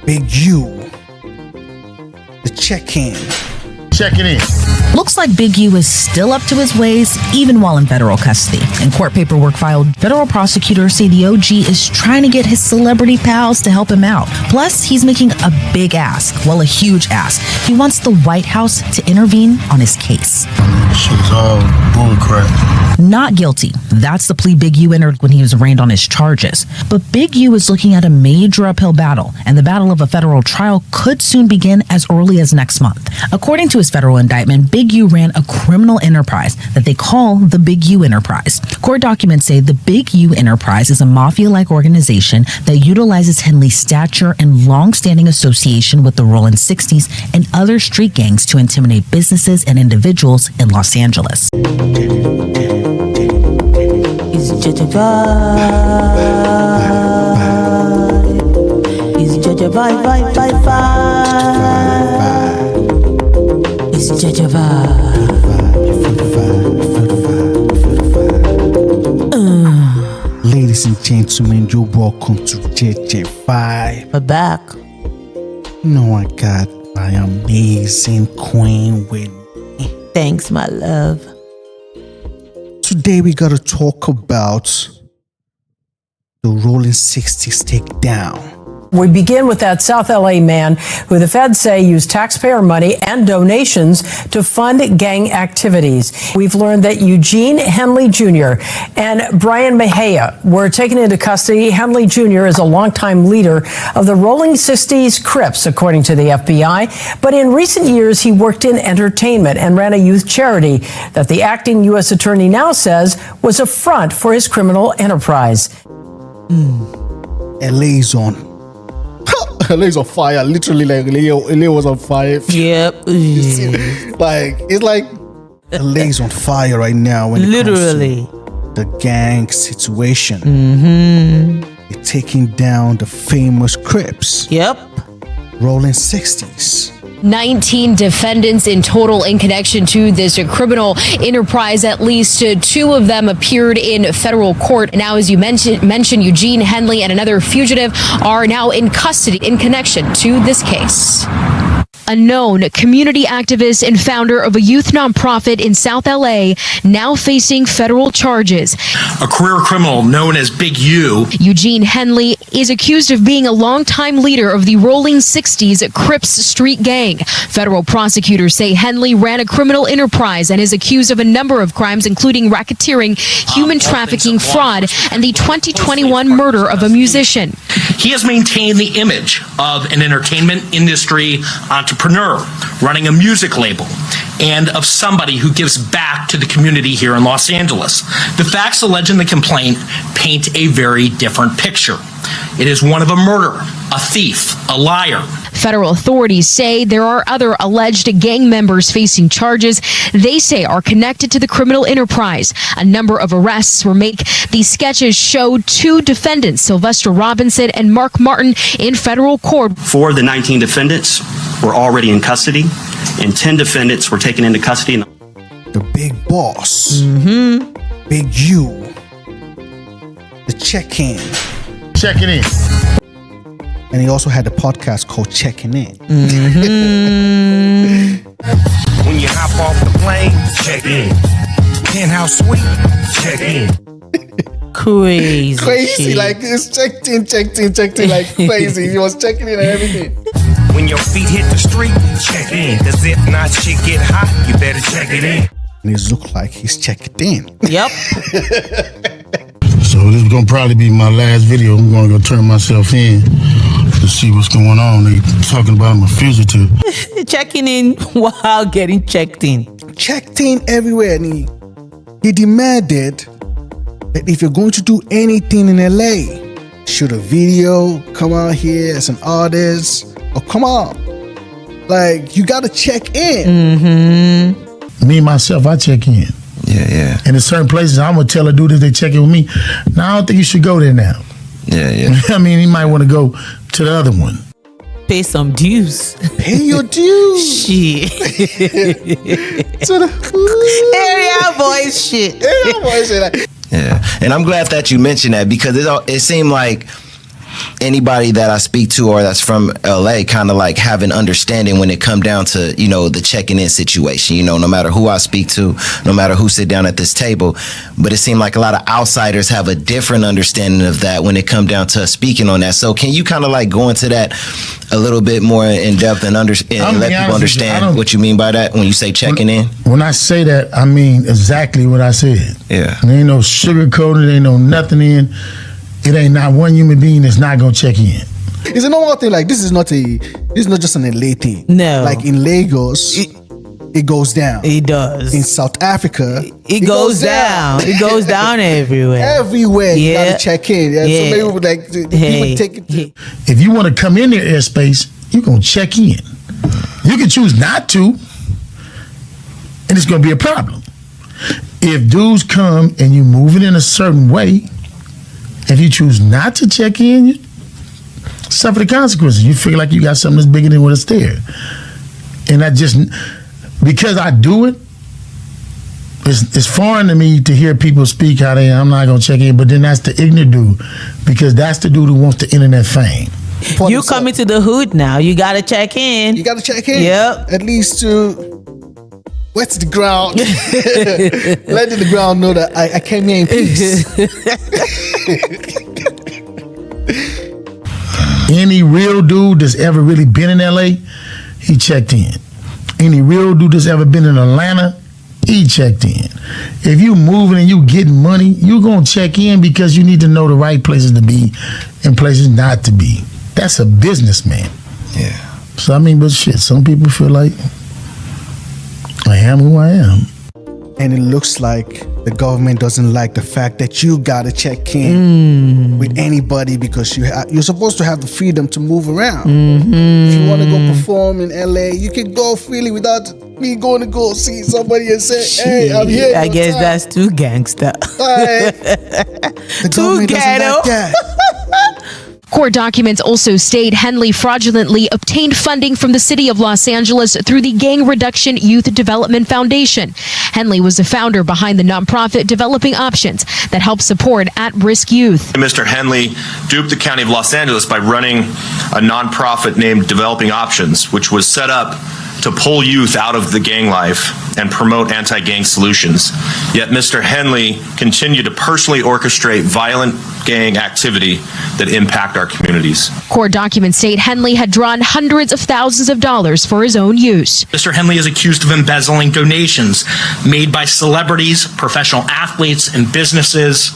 Big U, the Checc'n. Checking in. Looks like Big U is still up to his ways, even while in federal custody. In court paperwork filed, federal prosecutors say the OG is trying to get his celebrity pals to help him out. Plus, he's making a big ask, a huge ask. He wants the White House to intervene on his case. Shit's all bullcrap. Not guilty. That's the plea Big U entered when he was arraigned on his charges. But Big U is looking at a major uphill battle, and the battle of a federal trial could soon begin as early as next month. According to his federal indictment, Big U ran a criminal enterprise that they call the Big U Enterprise. Court documents say the Big U Enterprise is a mafia-like organization that utilizes Henley's stature and long-standing association with the Rolling 60s and other street gangs to intimidate businesses and individuals in Los Angeles. It's JEJE Vibe. It's JEJE Vibe, It's JEJE Vibe. Ladies and gentlemen, you're welcome to JEJE Vibe. We're back. You know I got my amazing queen with me. Thanks, my love. Today we gotta talk about the Rolling 60s Takedown. We begin with that South LA man who the feds say used taxpayer money and donations to fund gang activities. We've learned that Eugene Henley Jr. and Brian Mejia were taken into custody. Henley Jr. is a longtime leader of the Rolling 60s Crips, according to the FBI. But in recent years, he worked in entertainment and ran a youth charity that the acting U.S. attorney now says was a front for his criminal enterprise. LA's on. LA's on fire. Literally, like LA was on fire. Yep. It's like LA's on fire right now when Literally. it comes to the gang situation. They're taking down the famous Crips. Yep. Rolling 60s. 19 defendants in total in connection to this criminal enterprise. At least two of them appeared in federal court. Now, as you mentioned, Eugene Henley and another fugitive are now in custody in connection to this case. A known community activist and founder of a youth nonprofit in South LA, now facing federal charges. A career criminal known as Big U. Eugene Henley is accused of being a longtime leader of the Rolling 60s Crips street gang. Federal prosecutors say Henley ran a criminal enterprise and is accused of a number of crimes, including racketeering, human trafficking, fraud, and the 2021 murder of a musician. He has maintained the image of an entertainment industry entrepreneur running a music label and of somebody who gives back to the community here in Los Angeles. The facts alleged in the complaint paint a very different picture. It is one of a murderer, a thief, a liar. Federal authorities say there are other alleged gang members facing charges they say are connected to the criminal enterprise. A number of arrests were made. These sketches show two defendants, Sylvester Robinson and Mark Martin, in federal court. 4 of the 19 defendants were already in custody, and 10 defendants were taken into custody. The big boss, Big U, the Checc'n. Checking in. And he also had a podcast called Checc'n In. When you hop off the plane, check in. Penthouse suite, check in. Crazy. Crazy, like it's checked in, like crazy. He was checking in and everything. When your feet hit the street, check in. Cause if not, shit get hot, you better check it in. And it looks like he's checked in. Yep. So this is gonna probably be my last video. I'm gonna go turn myself in to see what's going on. They talking about I'm a fugitive. Checking in while getting checked in. Checked in everywhere. And he demanded that if you're going to do anything in LA, shoot a video, come out here as an artist, or come on. Like, you gotta check in. Me, myself, I check in. Yeah. And in certain places, I'm gonna tell a dude that they check in with me. Now, I don't think you should go there now. Yeah. I mean, he might want to go to the other one. Pay some dues. Pay your dues. Shit. To the Area boys shit. Area boys shit. Like, Yeah, and I'm glad that you mentioned that because it seemed like anybody that I speak to or that's from LA kind of like have an understanding when it come down to, you know, the checking in situation, you know, no matter who I speak to, no matter who sit down at this table. But it seemed like a lot of outsiders have a different understanding of that when it come down to speaking on that. So can you kind of like go into that a little bit more in depth and let people understand what you mean by that when you say checking in? When I say that, I mean exactly what I said. Yeah. There ain't no sugarcoating, there ain't no nothing in. It ain't not one human being that's not gonna check in. It's a normal thing. Like this is not just an LA thing. No. Like in Lagos, it goes down. It does. In South Africa, it goes down. It goes down everywhere. Everywhere you gotta check in. Yeah. So maybe like people take it. If you want to come in their airspace, you're gonna check in. You can choose not to, and it's gonna be a problem. If dudes come and you move it in a certain way, if you choose not to check in, you suffer the consequences. You feel like you got something that's bigger than what's there. And because I do it, it's foreign to me to hear people speak how I'm not going to check in, but then that's the ignorant dude, because that's the dude who wants the internet fame. You coming to the hood now. You got to check in. You got to check in. Yep. At least to wet the ground. Letting the ground know that I came here in peace. Any real dude that's ever really been in LA, he checked in. Any real dude that's ever been in Atlanta, he checked in. If you moving and you getting money, you gonna check in because you need to know the right places to be and places not to be. That's a businessman. Yeah. So I mean, but shit, some people feel like I am who I am. And it looks like the government doesn't like the fact that you gotta check in with anybody because you're supposed to have the freedom to move around. If you want to go perform in LA, you can go freely without me going to go see somebody and say, "Hey, I'm here." I guess that's too gangster. The government doesn't like that. Court documents also state Henley fraudulently obtained funding from the city of Los Angeles through the Gang Reduction Youth Development Foundation. Henley was the founder behind the nonprofit Developing Options that helps support at-risk youth. Mr. Henley duped the county of Los Angeles by running a nonprofit named Developing Options, which was set up to pull youth out of the gang life and promote anti-gang solutions. Yet Mr. Henley continued to personally orchestrate violent gang activity that impact our communities. Court documents state Henley had drawn hundreds of thousands of dollars for his own use. Mr. Henley is accused of embezzling donations made by celebrities, professional athletes, and businesses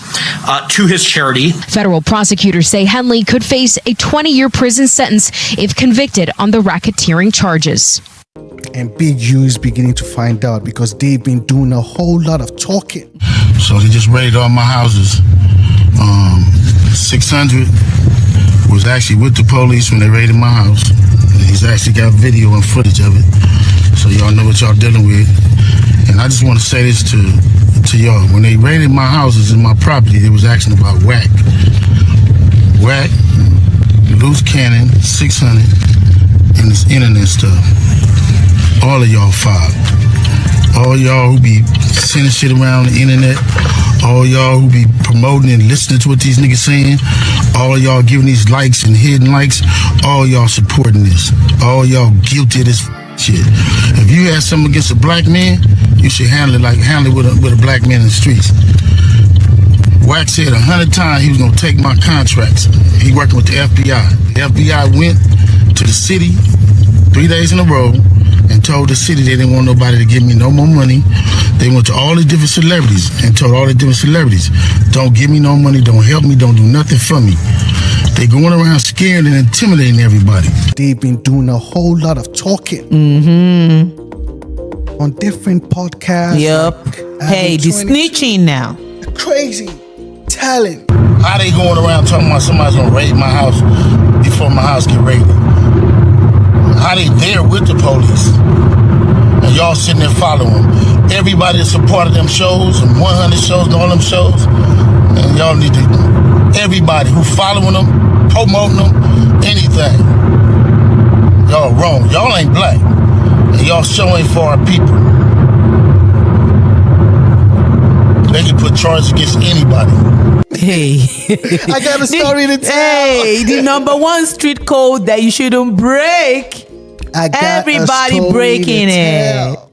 to his charity. Federal prosecutors say Henley could face a 20-year prison sentence if convicted on the racketeering charges. And Big U is beginning to find out because they've been doing a whole lot of talking. So they just raided all my houses. 600 was actually with the police when they raided my house. And he's actually got video and footage of it. So y'all know what y'all dealing with. And I just want to say this to y'all. When they raided my houses and my property, they was asking about whack, loose cannon, 600, and this internet stuff. All of y'all filed. All y'all who be sending shit around the internet, all y'all who be promoting and listening to what these niggas saying, all y'all giving these likes and hidden likes, all y'all supporting this. All y'all guilty of this shit. If you had something against a black man, you should handle it with a black man in the streets. Wack said 100 times he was gonna take my contracts. He working with the FBI. The FBI went to the city 3 days in a row and told the city they didn't want nobody to give me no more money. They went to all the different celebrities and told all the different celebrities, don't give me no money, don't help me, don't do nothing for me. They going around scaring and intimidating everybody. They've been doing a whole lot of talking. On different podcasts. Yep. Hey, the snitching now. Crazy talent. How they going around talking about somebody's gonna raid my house before my house get raided? How they there with the police? And y'all sitting there following them. Everybody that's a part of them shows, and 100 shows and all them shows, and y'all need to, everybody who following them, promoting them, anything. Y'all wrong. Y'all ain't black. And y'all showing for our people. They can put charges against anybody. Hey. I got a story to tell. Hey, the number one street code that you shouldn't break. I got Everybody a story breaking to it. tell.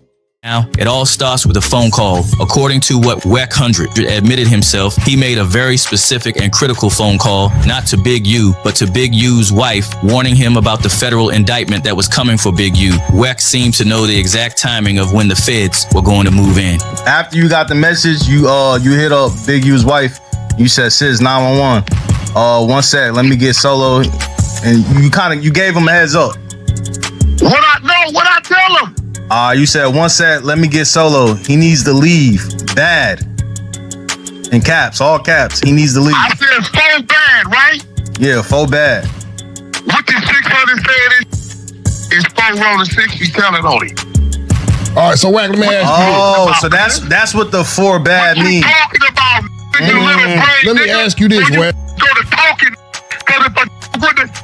Now, it all starts with a phone call. According to what WEC 100 admitted himself, he made a very specific and critical phone call, not to Big U, but to Big U's wife, warning him about the federal indictment that was coming for Big U. WEC seemed to know the exact timing of when the feds were going to move in. After you got the message, you hit up Big U's wife. You said, "Sis, 911. One sec, let me get Solo." And you gave him a heads up. What I tell him? You said, "One sec, let me get Solo. He needs to leave. Bad." In caps, all caps. He needs to leave. I said, "So bad, right?" Yeah, 4 bad. What the 600 said is 4 rolling 60 telling on it. All right, so Wack, let me ask you. So that's what the 4 bad what means. Talking about little brain, let me ask you this, Wack. Go to talking.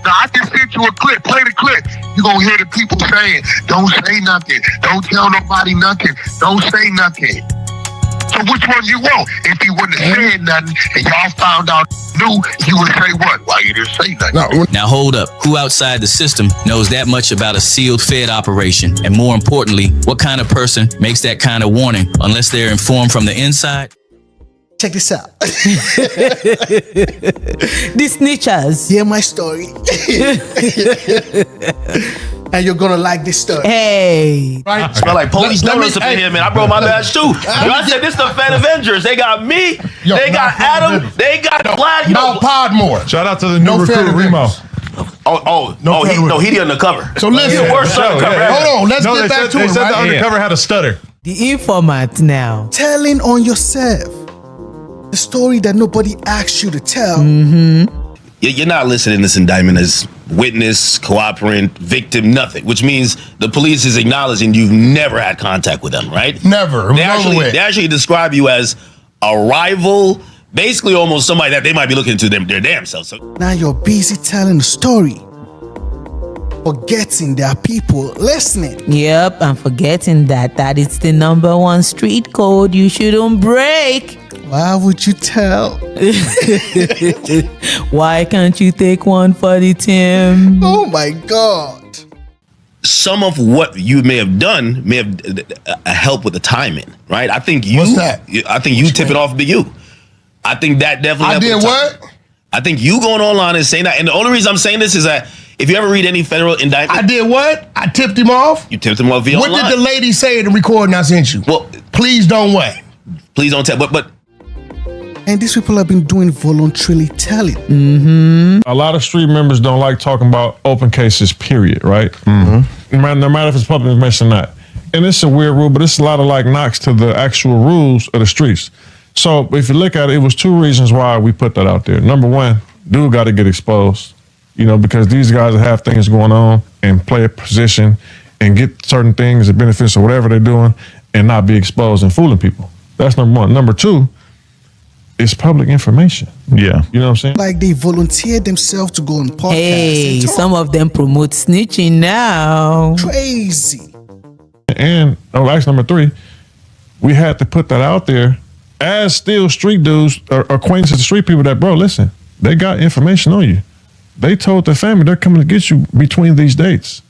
Now I can send you a clip. Play the clip. You gonna hear the people saying, "Don't say nothing. Don't tell nobody nothing. Don't say nothing." So which one you want? If he wouldn't have said nothing and y'all found out knew, you would say what? Why you didn't say nothing? Now hold up, who outside the system knows that much about a sealed Fed operation? And more importantly, what kind of person makes that kind of warning unless they're informed from the inside? Check this out. The snitchers. Hear my story. And you're gonna like this story. Hey. Right? Smell like police donuts up in here, man. I brought my badge too. I said this the Fed Avengers. They got me. They got Adam. They got Vlad. No Podmore. Shout out to the new recruit, Remo. He the undercover. So listen. The worst undercover. Hold on, let's get back to it. They said the undercover had a stutter. The informant now. Telling on yourself. The story that nobody asked you to tell. You're not listed in this indictment as witness, cooperant, victim, nothing, which means the police is acknowledging you've never had contact with them, right? Never. They actually describe you as a rival, basically almost somebody that they might be looking to their damn self. So now you're busy telling the story, forgetting there are people listening. Yep, I'm forgetting that is the number one street code you shouldn't break. Why would you tell? Why can't you take one for the team? Oh my God. some of what you may have done may have helped with the timing, right? I think you. What's that? I think you tip it off Big U. I think that definitely. I did what? I think you going online and saying that, and the only reason I'm saying this is that if you ever read any federal indictment, I did what? I tipped him off. You tipped him off via What online. did the lady say in the recording I sent you? Well, please don't what? Please don't tell. But. And these people have been doing voluntarily telling. Mm-hmm. A lot of street members don't like talking about open cases, period, right? Mm-hmm. No matter if it's public information or not. And it's a weird rule, but it's a lot of like knocks to the actual rules of the streets. So if you look at it, it was two reasons why we put that out there. Number one, dude got to get exposed, because these guys have things going on and play a position and get certain things that benefits or whatever they're doing and not be exposed and fooling people. That's number one. Number two, it's public information. Yeah. You know what I'm saying? Like they volunteered themselves to go on podcasts. Hey, some of them promote snitching now. Crazy. And actually, number three, we had to put that out there as still street dudes or acquaintances to street people that, bro, listen, they got information on you. They told their family they're coming to get you between these dates.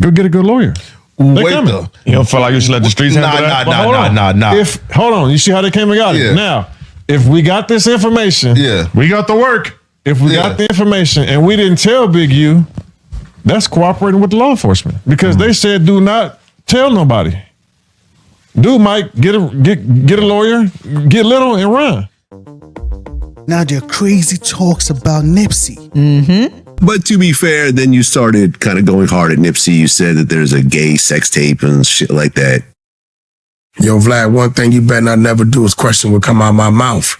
Go get a good lawyer. Wait though. You don't feel like you should let the streets handle that? Nah. Hold on. You see how they came and got it? Now, if we got this information, we got the work. If we got the information and we didn't tell Big U, that's cooperating with the law enforcement because they said do not tell nobody. Dude might get a lawyer, get little and run. Now there are crazy talks about Nipsey. Mm-hmm. But to be fair, then you started kind of going hard at Nipsey. You said that there's a gay sex tape and shit like that. Yo, Vlad, one thing you better not never do is question what come out of my mouth.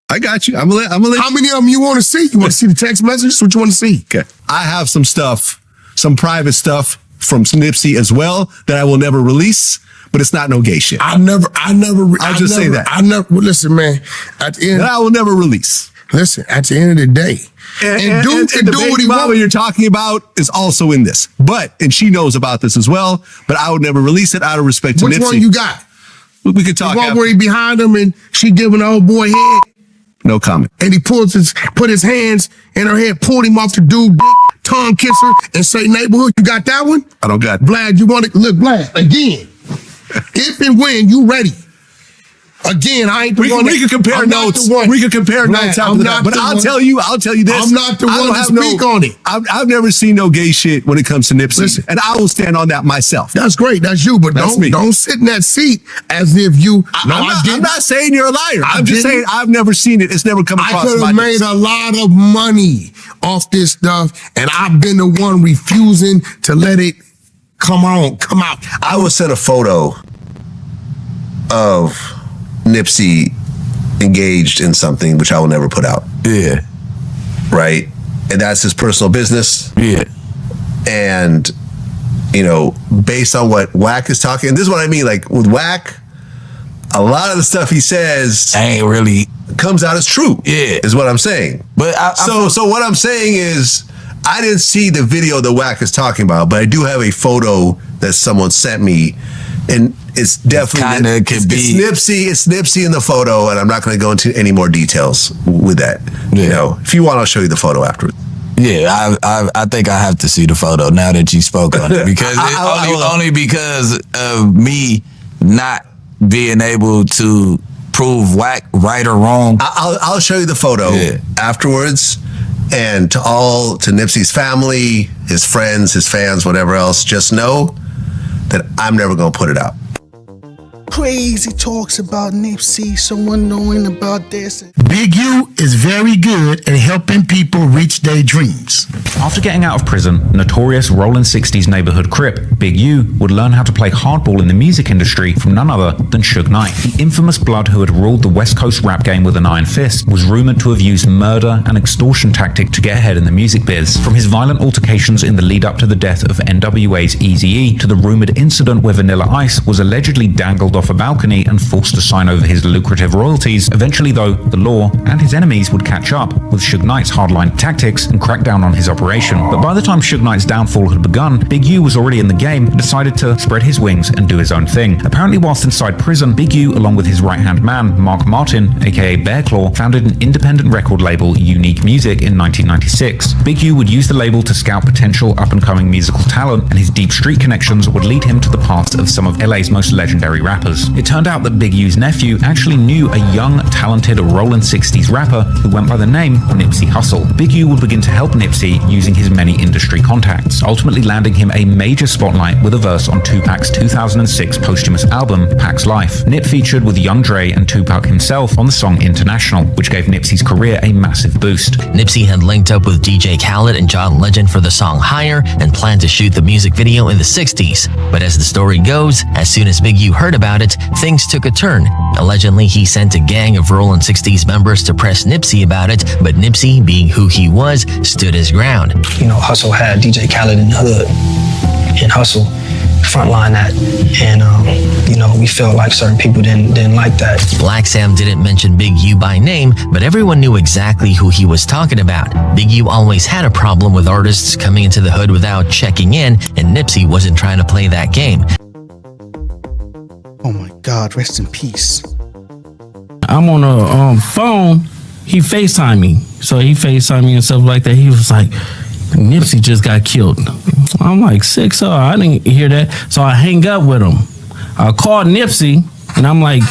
I got you. I'm gonna let How many of them you want to see? You want to see the text messages? What you want to see? Okay. I have some stuff, some private stuff from Nipsey as well that I will never release, but it's not no gay shit. I'll just say that. Well, listen, man. At the end, that I will never release. Listen, at the end of the day, and the baby mama you're talking about is also in this. And she knows about this as well, but I would never release it out of respect to Nipsey. Which one you got? We could talk. The one where he behind him and she giving the old boy head. No comment. And he put his hands in her head, pulled him off the dude, tongue kisser, and say neighborhood. You got that one? I don't got it. Vlad, you want it? Look, Vlad, again, if and when you ready. Again, I ain't the one. We can compare notes. We can compare notes after that. But I'll tell you this. I'm not the one to speak on it. I've never seen no gay shit when it comes to Nipsey. Listen, and I will stand on that myself. That's great. That's you. But don't sit in that seat as if you. I'm not saying you're a liar. I'm just saying I've never seen it. It's never come across my desk. I could have made a lot of money off this stuff, and I've been the one refusing to let it come out. I was sent a photo of Nipsey engaged in something which I will never put out. Yeah. Right? And that's his personal business. Yeah. And, based on what Wack is talking, and this is what I mean, like with Wack, a lot of the stuff he says ain't really comes out as true. Yeah. Is what I'm saying. But so what I'm saying is I didn't see the video that Wack is talking about, but I do have a photo that someone sent me, and it's definitely it's Nipsey in the photo, and I'm not going to go into any more details with that. Yeah. If you want, I'll show you the photo afterwards. Yeah, I think I have to see the photo now that you spoke on it, because only because of me not being able to prove Wack right or wrong. I'll show you the photo afterwards. And to Nipsey's family, his friends, his fans, whatever else, just know that I'm never going to put it out. Crazy talks about Nipsey, someone knowing about this. Big U is very good at helping people reach their dreams. After getting out of prison, notorious Rollin' 60s neighborhood Crip, Big U, would learn how to play hardball in the music industry from none other than Suge Knight. The infamous blood who had ruled the West Coast rap game with an iron fist was rumored to have used murder and extortion tactic to get ahead in the music biz. From his violent altercations in the lead up to the death of NWA's Eazy-E to the rumored incident where Vanilla Ice was allegedly dangled off a balcony and forced to sign over his lucrative royalties. Eventually, though, the law and his enemies would catch up with Suge Knight's hardline tactics and crack down on his operation. But by the time Suge Knight's downfall had begun, Big U was already in the game and decided to spread his wings and do his own thing. Apparently, whilst inside prison, Big U, along with his right-hand man, Mark Martin, aka Bear Claw, founded an independent record label, Unique Music, in 1996. Big U would use the label to scout potential up-and-coming musical talent, and his deep street connections would lead him to the paths of some of LA's most legendary rappers. It turned out that Big U's nephew actually knew a young, talented Rollin' 60s rapper who went by the name Nipsey Hussle. Big U would begin to help Nipsey using his many industry contacts, ultimately landing him a major spotlight with a verse on Tupac's 2006 posthumous album, Pac's Life. Nip featured with Young Dre and Tupac himself on the song International, which gave Nipsey's career a massive boost. Nipsey had linked up with DJ Khaled and John Legend for the song Higher and planned to shoot the music video in the 60s. But as the story goes, as soon as Big U heard about it, things took a turn. Allegedly, he sent a gang of Rollin' 60s members to press Nipsey about it, but Nipsey, being who he was, stood his ground. Hussle had DJ Khaled in the hood, and Hussle frontline that, and we felt like certain people didn't like that. Black Sam didn't mention Big U by name, but everyone knew exactly who he was talking about. Big U always had a problem with artists coming into the hood without checking in, and Nipsey wasn't trying to play that game. Oh my God, rest in peace. I'm on a phone, he FaceTimed me. So he FaceTimed me and stuff like that. He was like, Nipsey just got killed. I'm like, sick, so I didn't hear that. So I hang up with him. I called Nipsey, and I'm like,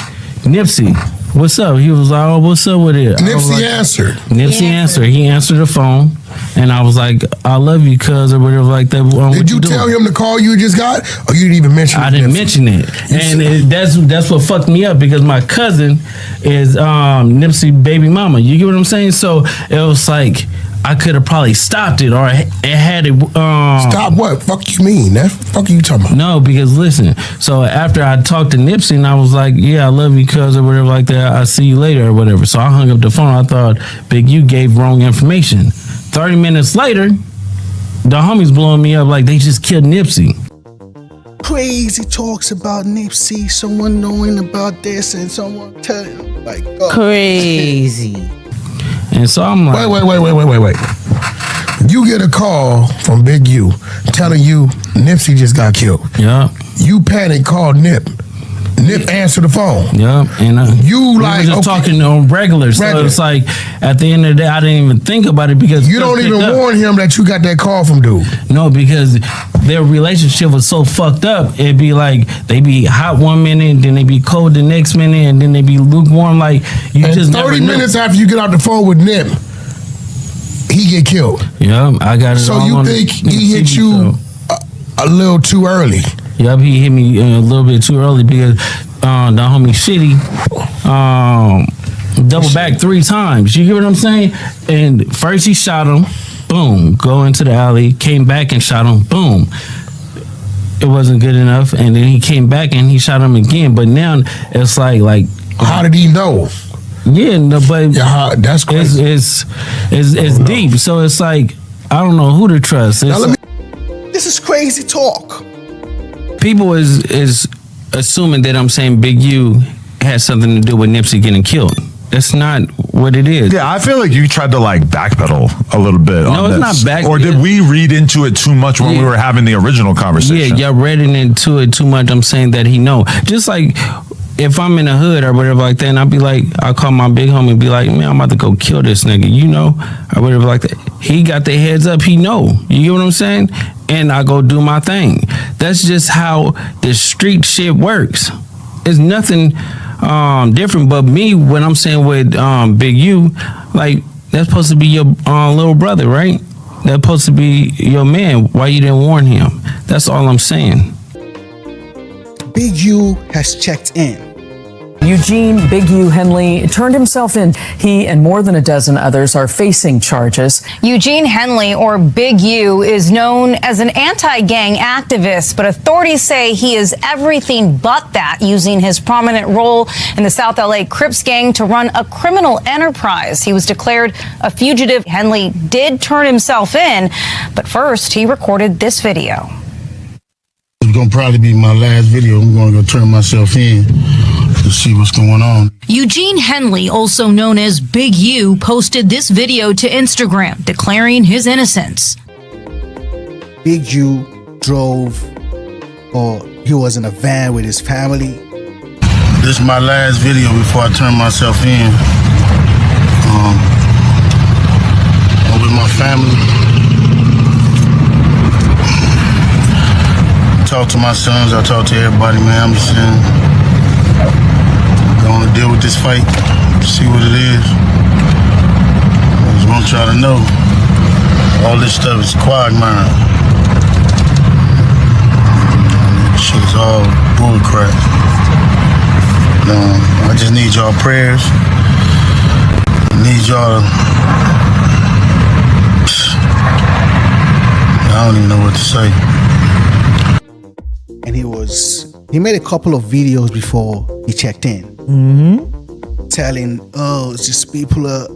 Nipsey, what's up? He was like, oh, what's up with it? Nipsey answered. Nipsey answered. He answered the phone, and I was like, I love you, cuz, or whatever like that. Did you tell him the call you just got, or you didn't even mention it? I didn't mention it. And that's what fucked me up, because my cousin is Nipsey baby mama. You get what I'm saying? So it was like, I could have probably stopped it, or it had it. Stop what? Fuck you mean? That fuck you talking about? No, because listen. So after I talked to Nipsey, and I was like, "Yeah, I love you, cuz," or whatever like that. I see you later, or whatever. So I hung up the phone. I thought Big U gave wrong information. 30 minutes later, the homies blowing me up like they just killed Nipsey. Crazy talks about Nipsey, someone knowing about this, and someone telling him like, oh. Crazy. And so I'm like, wait. You get a call from Big U telling you Nipsey just got killed. Yeah. You panic, call Nip. Nip answered the phone. Yep, and you we like were just talking on regular. So it's like at the end of the day, I didn't even think about it because you don't even warn him that you got that call from dude. No, because their relationship was so fucked up. It'd be like they be hot one minute, then they be cold the next minute, and then they be lukewarm. Like you and just 30 never minutes after you get out the phone with Nip, he get killed. Yeah, I got it. So you think he hit you a little too early? Yep, he hit me a little bit too early because the homie Shitty double back 3 times. You get what I'm saying? And first he shot him, boom, go into the alley, came back and shot him, boom. It wasn't good enough, and then he came back and he shot him again. But now it's like how did he know? Yeah, no, but that's crazy. It's deep. So it's like I don't know who to trust. This is crazy talk. People is assuming that I'm saying Big U has something to do with Nipsey getting killed. That's not what it is. Yeah, I feel like you tried to backpedal a little bit. No, on it's this. not back. Or did we read into it too much when we were having the original conversation? Yeah, y'all read into it too much. I'm saying that he know. Just like if I'm in the hood or whatever like that, and I'll be like, I'll call my big homie and be like, man, I'm about to go kill this nigga, you know, or whatever like that. He got the heads up, he know. You get what I'm saying? And I go do my thing. That's just how the street shit works. It's nothing different. But me, when I'm saying with Big U, like that's supposed to be your little brother, right? That's supposed to be your man. Why you didn't warn him? That's all I'm saying. Big U has checked in. Eugene Big U Henley turned himself in. He and more than a dozen others are facing charges. Eugene Henley, or Big U, is known as an anti-gang activist, but authorities say he is everything but that, using his prominent role in the South LA Crips gang to run a criminal enterprise. He was declared a fugitive. Henley did turn himself in, but first he recorded this video. It's gonna probably be my last video. I'm gonna go turn myself in to see what's going on. Eugene Henley, also known as Big U, posted this video to Instagram declaring his innocence. Big U drove, or he was in a van with his family. This is my last video before I turn myself in. I'm with my family. Talk to my sons, I talk to everybody, man. I'm just saying, going to deal with this fight, see what it is. I just want y'all to know, all this stuff is quagmire. This shit is all bullcrap. I just need y'all prayers. I need y'all to, I don't even know what to say. And he made a couple of videos before he checked in. Telling, it's just people are,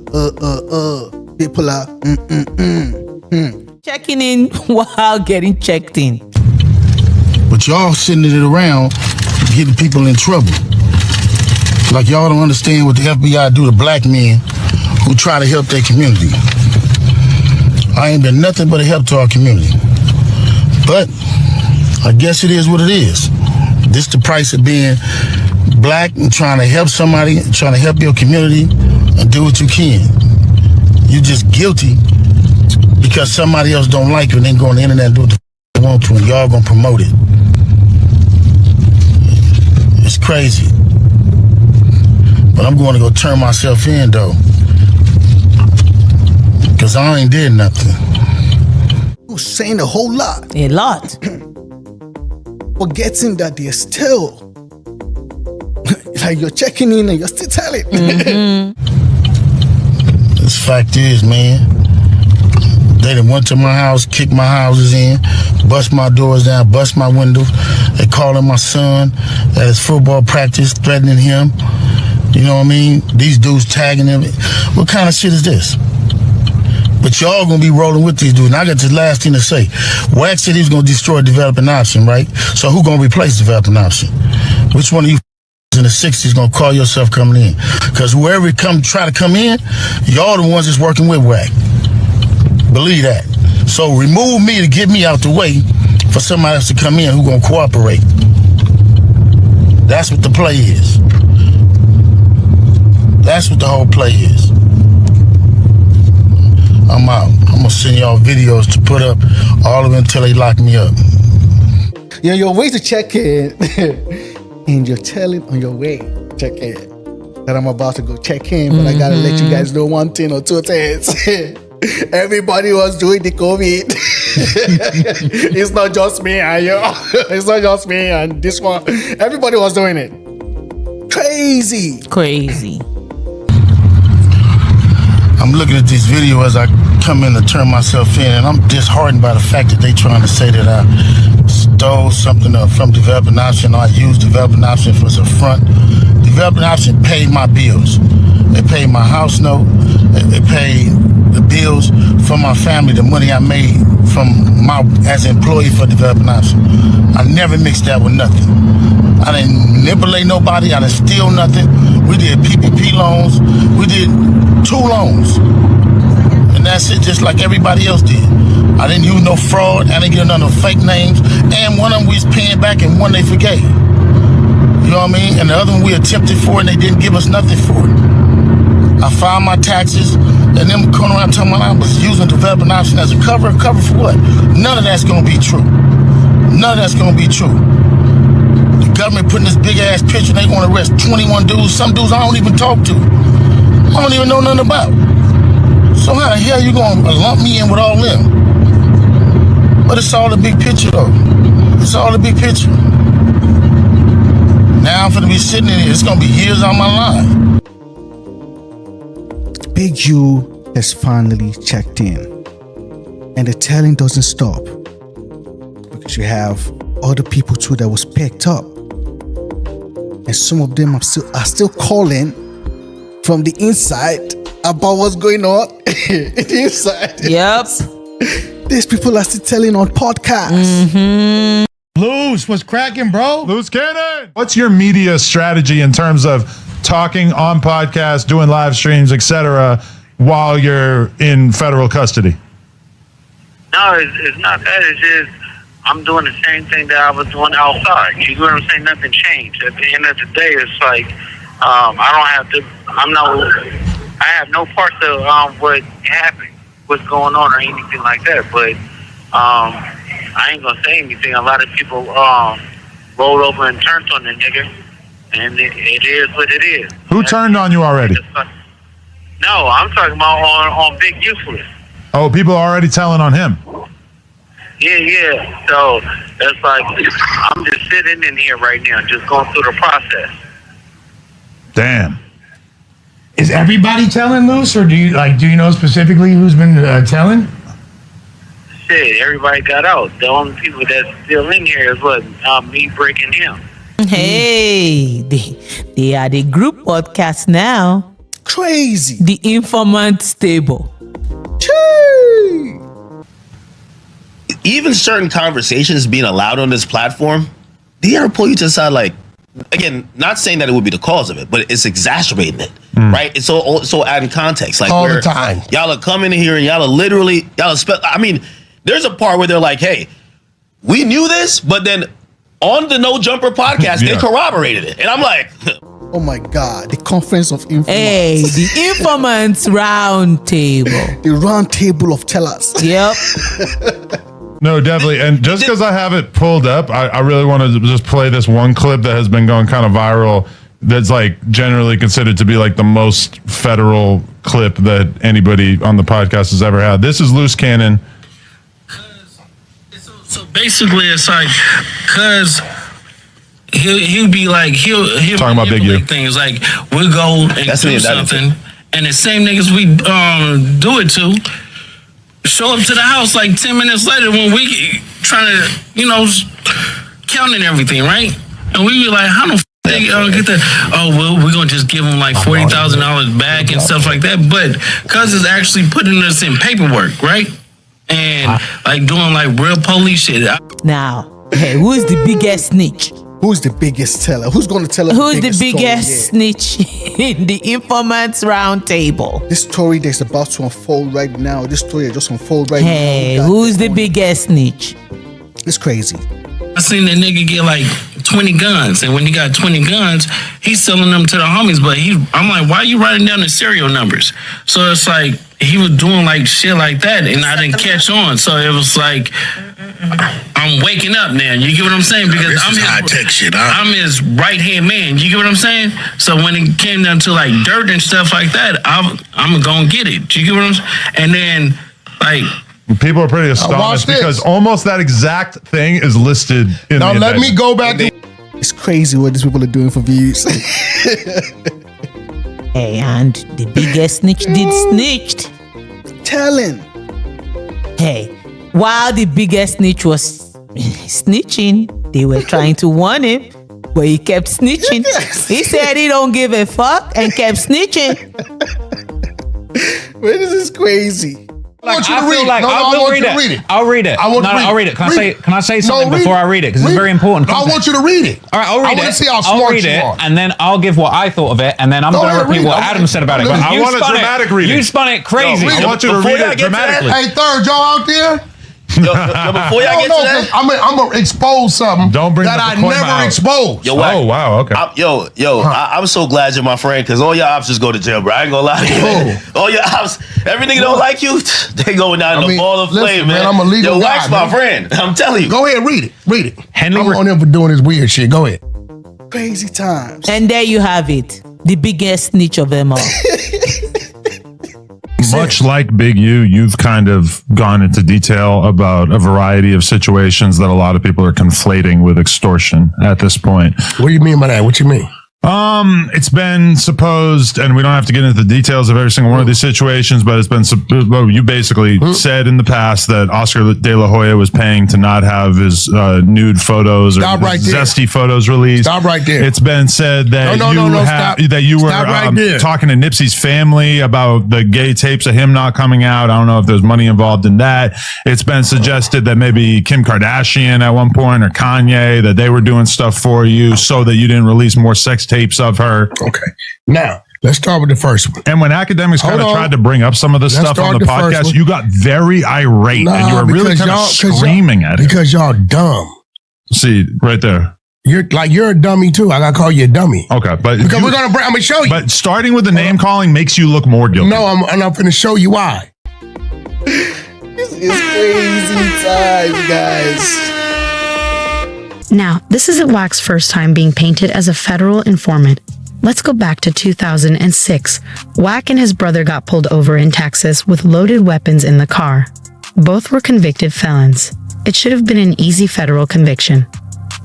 Checking in while getting checked in. But y'all sitting it around getting people in trouble. Like y'all don't understand what the FBI do to black men who try to help their community. I ain't been nothing but a help to our community. But I guess it is what it is. This the price of being black and trying to help somebody, trying to help your community and do what you can. You just guilty because somebody else don't like you and then go on the internet and do what the they want to, and y'all gonna promote it. It's crazy. But I'm going to go turn myself in though, because I ain't did nothing. He was saying a whole lot. A lot. Forgetting that they're still like you're checking in and you're still telling. This fact is, man, they done went to my house, kicked my houses in, bust my doors down, bust my windows. They calling my son at his football practice, threatening him. You know what I mean? These dudes tagging him. What kind of shit is this? But y'all gonna be rolling with these dudes. And I got this last thing to say. Wax said he was gonna destroy developing option, right? So who gonna replace developing option? Which one of you in the 60s gonna call yourself coming in? Because whoever try to come in, y'all the ones that's working with Wack. Believe that. So remove me to get me out the way for somebody else to come in who gonna cooperate. That's what the play is. That's what the whole play is. I'm out. I'm gonna send y'all videos to put up all of it until they lock me up. You're on your way to Checc'n, and you're telling on your way Checc'n that I'm about to go Checc'n, but I gotta let you guys know one thing or two things. Everybody was doing the COVID. It's not just me and you. It's not just me and this one. Everybody was doing it. Crazy. I'm looking at this video as I come in to turn myself in, and I'm disheartened by the fact that they trying to say that I stole something from Developing Option, or I used Developing Option for a front. Developing Option paid my bills. They paid my house note. They paid the bills for my family, the money I made as an employee for Developing Option. I never mixed that with nothing. I didn't manipulate nobody. I didn't steal nothing. We did PPP loans. We did 2 loans. And that's it, just like everybody else did. I didn't use no fraud. I didn't get none of fake names. And one of them we was paying back and one they forgave. You know what I mean? And the other one we attempted for and they didn't give us nothing for it. I filed my taxes and then coming around talking about I was using Developing Option as a cover. Cover for what? None of that's going to be true. None of that's going to be true. The government putting this big ass picture and they want to arrest 21 dudes. Some dudes I don't even talk to. I don't even know nothing about. So how the hell you going to lump me in with all them? But it's all the big picture though. It's all the big picture. Now I'm gonna be sitting in here. It's gonna be years on my life. Big U has finally checked in. And the telling doesn't stop. Because you have other people too that was picked up. And some of them are still calling from the inside about what's going on in the inside. Yep. These people are still telling on podcasts. Luz, what's cracking, bro? Luz Cannon. What's your media strategy in terms of talking on podcasts, doing live streams, etc., while you're in federal custody? No, it's not that. It's just I'm doing the same thing that I was doing outside. You know what I'm saying? Nothing changed. At the end of the day, it's like I have no parts of what happened, what's going on, or anything like that. But I ain't gonna say anything. A lot of people rolled over and turned on the nigga, and it is what it is. Who turned on you already? No, I'm talking about on Big Useless. Oh, people are already telling on him. Yeah. So it's like I'm just sitting in here right now, just going through the process. Damn. Is everybody telling loose, or do you know specifically who's been telling? Shit, everybody got out. The only people that's still in here is what me breaking him. Hey, they are the group podcast now. Crazy. The informant stable. Chee! Even certain conversations being allowed on this platform, they ever pull you to the side like, again, not saying that it would be the cause of it, but it's exacerbating it, right? It's so adding context. Like all the time. Y'all are coming in here and I mean, there's a part where they're like, hey, we knew this, but then on the No Jumper podcast, they corroborated it. And I'm like, oh my God, the conference of informants. Hey, the informants round table. The round table of tellers. Yep. No, definitely. And just because I have it pulled up, I really want to just play this one clip that has been going kind of viral. That's like generally considered to be like the most federal clip that anybody on the podcast has ever had. This is Loose Cannon. So basically, it's like, cause he'll be like he'll talking about Big U things like we'll go and do something, and the same niggas we do it to show up to the house like 10 minutes later when we trying to counting everything, right? And we be like, how the they get that? Oh well, we're gonna just give them like $40,000 back and stuff like that, but cause it's actually putting us in paperwork, right? And like doing like real police shit. Now, hey, who is the biggest snitch? Who's the biggest teller? Who's going to tell us? Who's the biggest snitch in the informants round table? This story that's about to unfold right now. This story just unfold right now. Hey, who's the biggest snitch? It's crazy. I seen that nigga get like 20 guns. And when he got 20 guns, he's selling them to the homies. But I'm like, why are you writing down the serial numbers? So it's like, he was doing like shit like that, and I didn't catch on. So it was like, I'm waking up now. You get what I'm saying? Because I'm his right hand man. You get what I'm saying? So when it came down to like dirt and stuff like that, I'm gonna get it. You get what I'm saying? And then like, people are pretty astonished because almost that exact thing is listed in now the let me indictment. go back to It's crazy what these people are doing for views. Hey, and the biggest snitch did snitched. Telling. Hey, while the biggest snitch was snitching, they were trying to warn him, but he kept snitching. He said he don't give a fuck and kept snitching. Man, this is crazy. I want you to read it. I will read it. I'll read it. I'll read it. Can I say something before I read it? Because it's very important. I want you to read it. All right, I'll read it. I want to see how I'll smart read you it, are. and then I'll give what I thought of it, and then I'm going to repeat what Adam said about it. But I want a dramatic reading. You spun it crazy. I want you to read it dramatically. Hey, third, y'all out there? Yo, before y'all get to that, I'm gonna expose something that I never exposed. Yo, Wack. Oh, wow, okay. I'm so glad you're my friend, because all your ops just go to jail, bro. I ain't gonna lie to you, man. All your ops, every nigga don't like you, they going down in the ball of flame, man. I'm a legal Yo, guy, Wack's my friend. I'm telling you. Go ahead, read it. Read it. Henley, I'm on him for doing this weird shit. Go ahead. Crazy times. And there you have it. The biggest snitch of them all. Much like Big U, you've kind of gone into detail about a variety of situations that a lot of people are conflating with extortion at this point. What do you mean by that? What you mean? It's been supposed, and we don't have to get into the details of every single one of these situations, but it's been, you basically said in the past that Oscar De La Hoya was paying to not have his nude photos or zesty photos released. Stop right there. It's been said that that you were talking to Nipsey's family about the gay tapes of him not coming out. I don't know if there's money involved in that. It's been suggested that maybe Kim Kardashian at one point or Kanye, that they were doing stuff for you so that you didn't release more sex tapes of her. Okay. Now, let's start with the first one. And when academics kind of tried to bring up some of this stuff on the podcast, you got very irate and you were really kind of screaming at it. Because y'all dumb. See, right there. You're a dummy too. I gotta call you a dummy. Okay, but because I'm gonna show you. But starting with the name calling makes you look more guilty. No, I'm gonna show you why. This is crazy times, guys. Now, this isn't Wack's first time being painted as a federal informant. Let's go back to 2006. Wack and his brother got pulled over in Texas with loaded weapons in the car. Both were convicted felons. It should have been an easy federal conviction.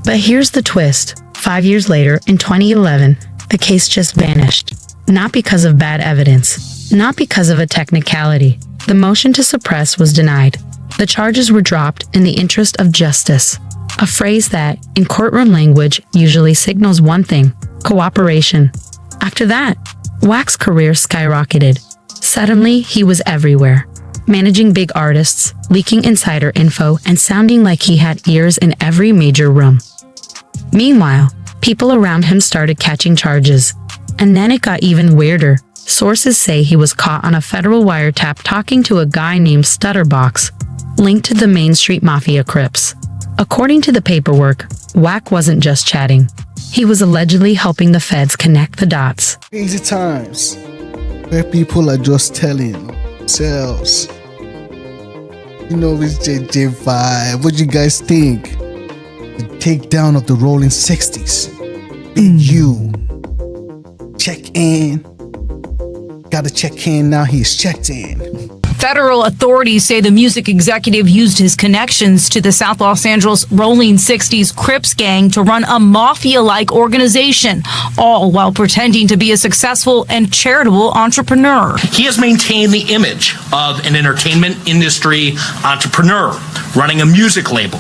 But here's the twist. 5 years later, in 2011, the case just vanished. Not because of bad evidence. Not because of a technicality. The motion to suppress was denied. The charges were dropped in the interest of justice. A phrase that, in courtroom language, usually signals one thing: cooperation. After that, Wack's career skyrocketed. Suddenly, he was everywhere, managing big artists, leaking insider info, and sounding like he had ears in every major room. Meanwhile, people around him started catching charges. And then it got even weirder. Sources say he was caught on a federal wiretap talking to a guy named Stutterbox, linked to the Main Street Mafia Crips. According to the paperwork, Wack wasn't just chatting. He was allegedly helping the feds connect the dots. Crazy times where people are just telling themselves, you know, it's JEJE Vibe. What do you guys think? The takedown of the rolling 60s. Big U. Checc'n. Gotta check in now. He's checked in. Federal authorities say the music executive used his connections to the South Los Angeles Rolling 60s Crips gang to run a mafia-like organization, all while pretending to be a successful and charitable entrepreneur. He has maintained the image of an entertainment industry entrepreneur running a music label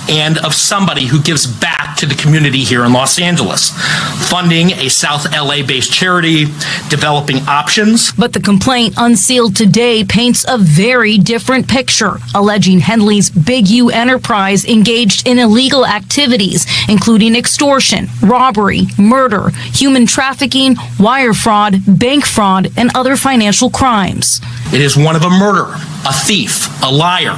and of somebody who gives back to the community here in Los Angeles, funding a South LA-based charity, developing options. But the complaint unsealed today paints a very different picture, alleging Henley's Big U enterprise engaged in illegal activities, including extortion, robbery, murder, human trafficking, wire fraud, bank fraud, and other financial crimes. It is one of a murderer, a thief, a liar,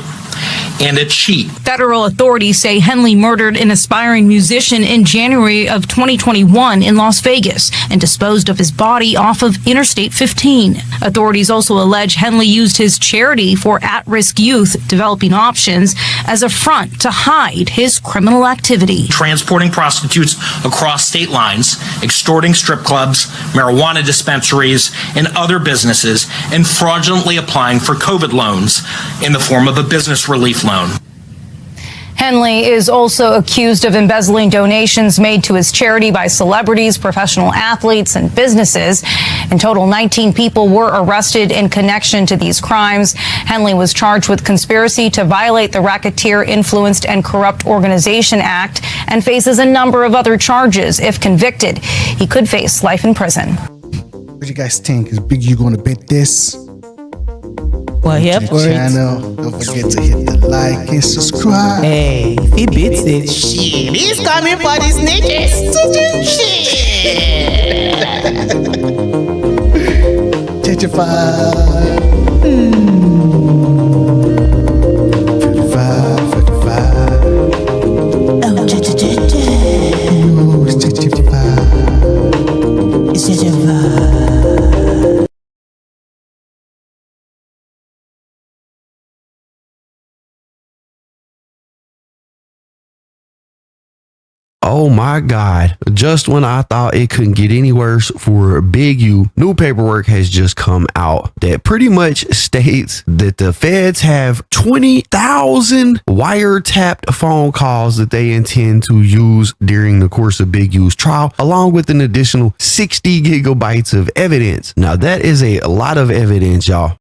and a cheat. Federal authorities say Henley murdered an aspiring musician in January of 2021 in Las Vegas and disposed of his body off of Interstate 15. Authorities also allege Henley used his charity for at-risk youth developing options as a front to hide his criminal activity. Transporting prostitutes across state lines, extorting strip clubs, marijuana dispensaries, and other businesses, and fraudulently applying for COVID loans in the form of a business relief loan. Henley is also accused of embezzling donations made to his charity by celebrities, professional athletes, and businesses. In total, 19 people were arrested in connection to these crimes. Henley was charged with conspiracy to violate the Racketeer Influenced and Corrupt Organization Act and faces a number of other charges. If convicted, he could face life in prison. What do you guys think? Is Big U going to beat this? Well, yeah, channel. Don't forget to hit the like and subscribe. Hey, if he beats it, shit, he's coming for the snitches. Shit. JEJE Vibe. 55. Oh, JEJE. Oh, it's JEJE Vibe. It's JEJE Vibe. Oh my God. Just when I thought it couldn't get any worse for Big U, new paperwork has just come out that pretty much states that the feds have 20,000 wiretapped phone calls that they intend to use during the course of Big U's trial, along with an additional 60 gigabytes of evidence. Now that is a lot of evidence, y'all.